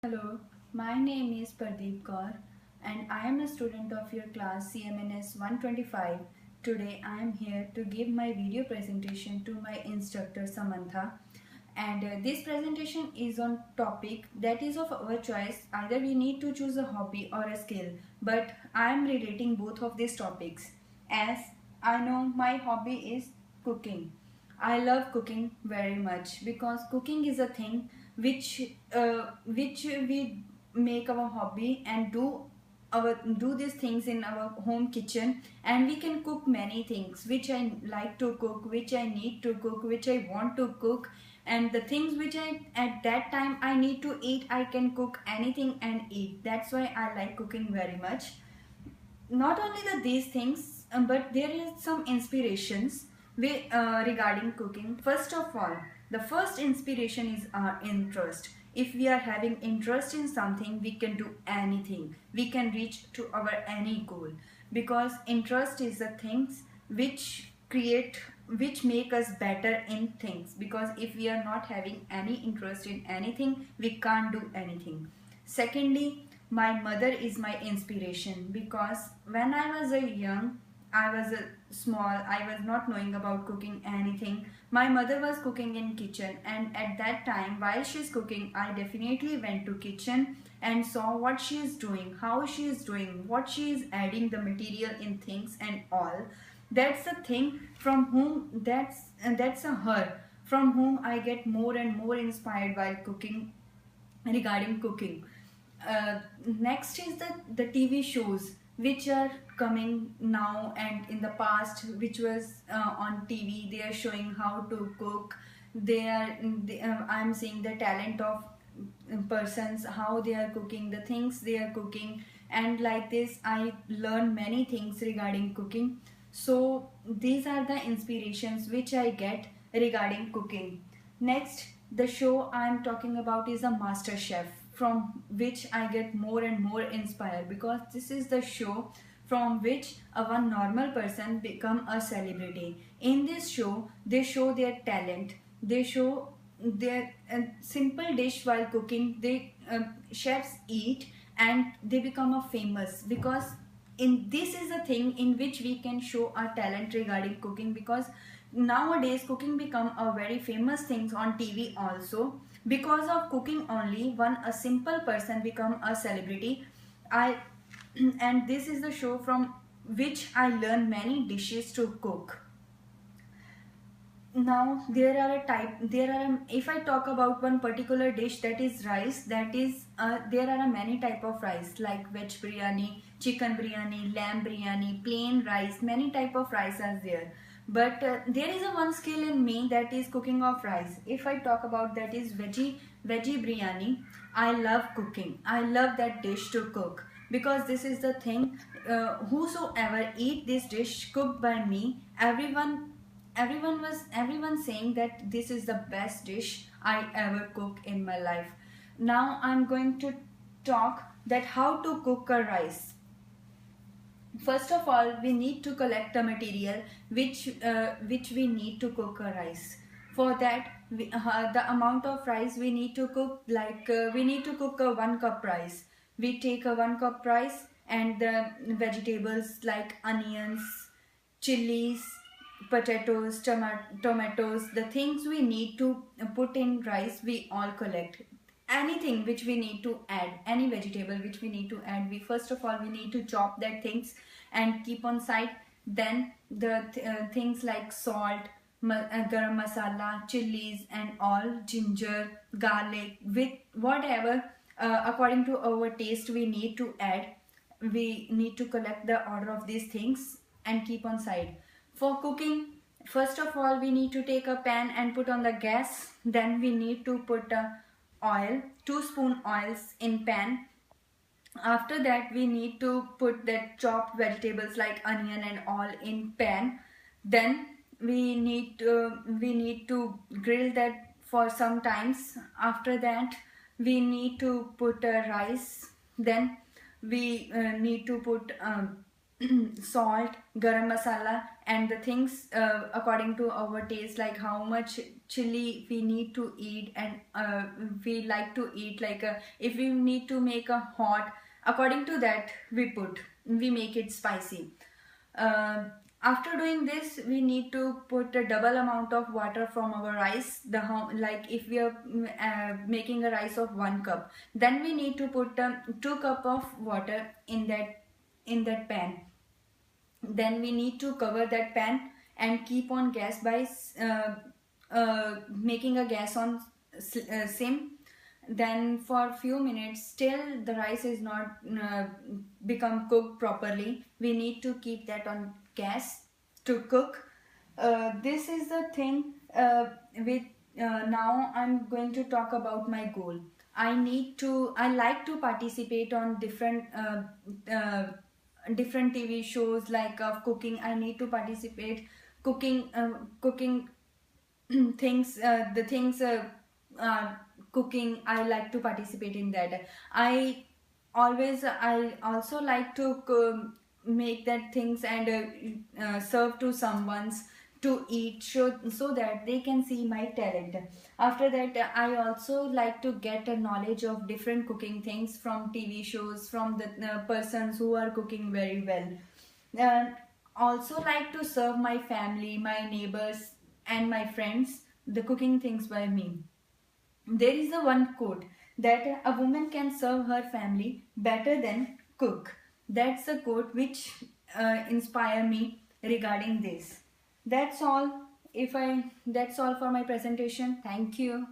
Hello, my name is Pardeep Kaur and I am a student of your class CMNS 125. Today I am here to give my video presentation to my instructor Samantha, and this presentation is on topic that is of our choice. Either we need to choose a hobby or a skill, but I am relating both of these topics as I know my hobby is cooking. I love cooking very much because cooking is a thing which we make our hobby and do these things in our home kitchen, and we can cook many things which I like to cook, which I need to cook, which I want to cook, and the things which I at that time I need to eat, I can cook anything and eat. That's why I like cooking very much. Not only these things, but there is some inspirations regarding cooking. First of all, the first inspiration is our interest. If we are having interest in something, we can do anything, we can reach to our any goal, because interest is the things which make us better in things. Because if we are not having any interest in anything, we can't do anything. Secondly, my mother is my inspiration, because when I was a young, I was a small, I was not knowing about cooking anything. My mother was cooking in kitchen, and at that time while she's cooking, I definitely went to kitchen and saw what she is doing, how she is doing, what she is adding the material in things and all. That's the thing from whom that's a her from whom I get more and more inspired while cooking, regarding cooking. Next is the TV shows which are coming now and in the past, which was on TV. They are showing how to cook. I'm seeing the talent of persons, how they are cooking, the things they are cooking, and like this I learn many things regarding cooking. So these are the inspirations which I get regarding cooking. Next, the show I'm talking about is a Master Chef, from which I get more and more inspired, because this is the show from which a one normal person become a celebrity. In this show, they show their talent, they show their simple dish while cooking. They chefs eat and they become a famous, because in this is a thing in which we can show our talent regarding cooking. Because nowadays cooking become a very famous thing on TV also. Because of cooking only, one a simple person become a celebrity. I and this is the show from which I learn many dishes to cook. Now if I talk about one particular dish, that is rice. That is there are many type of rice, like veg biryani, chicken biryani, lamb biryani, plain rice. Many type of rice are there, but there is a one skill in me, that is cooking of rice. If I talk about, that is veggie biryani. I love cooking, I love that dish to cook, because this is the thing, whosoever eat this dish cooked by me, everyone saying that this is the best dish I ever cook in my life. Now I'm going to talk that how to cook a rice. First of all, we need to collect the material which we need to cook a rice. For that, the amount of rice we need to cook, like we need to cook a 1 cup rice. We take a 1 cup rice, and the vegetables like onions, chilies, potatoes, tomatoes, the things we need to put in rice, we all collect. Anything which we need to add, any vegetable which we need to add, we first of all we need to chop that things and keep on side. Then the things like salt, garam masala, chilies and all, ginger, garlic, with whatever according to our taste we need to add. We need to collect the order of these things and keep on side. For cooking, first of all we need to take a pan and put on the gas. Then we need to put oil, 2 spoon oils in pan. After that we need to put that chopped vegetables like onion and all in pan. Then we need to grill that for some times. After that we need to put rice. Then we need to put salt, garam masala, and the things according to our taste, like how much chili we need to eat, and we like to eat, like if we need to make a hot, according to that we make it spicy. uh, After doing this, we need to put a double amount of water from our rice. Like if we are making a rice of 1 cup, then we need to put 2 cup of water in that pan. Then we need to cover that pan and keep on gas by making a gas on sim. Then for few minutes, still the rice is not become cooked properly, we need to keep that on gas to cook. This is the thing. With Now I'm going to talk about my goal. I like to participate on uh, different TV shows, like of cooking. I need to participate cooking things, the things uh, cooking. I like to participate in that. I also like to make that things and serve to someone's to eat, so that they can see my talent. After that, I also like to get a knowledge of different cooking things from TV shows, from the persons who are cooking very well. uh, Also like to serve my family, my neighbors, and my friends the cooking things by me. There is a one quote that a woman can serve her family better than cook. That's the quote which inspire me regarding this. That's all. If I That's all for my presentation. Thank you.